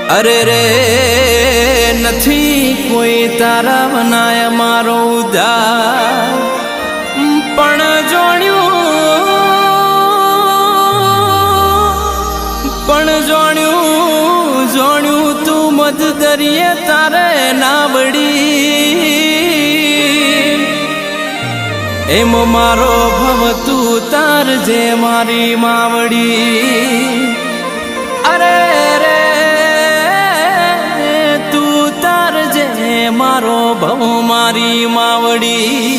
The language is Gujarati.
અરે રે નથી કોઈ તારા બનાય મારો ઉદાર પણ જોણ્યું તું મધ દરિયે તારે ના વળી એમ મારો ભવ તું તાર જે મારી માવડી અરે રે તું તાર જે મારો ભવ મારી માવડી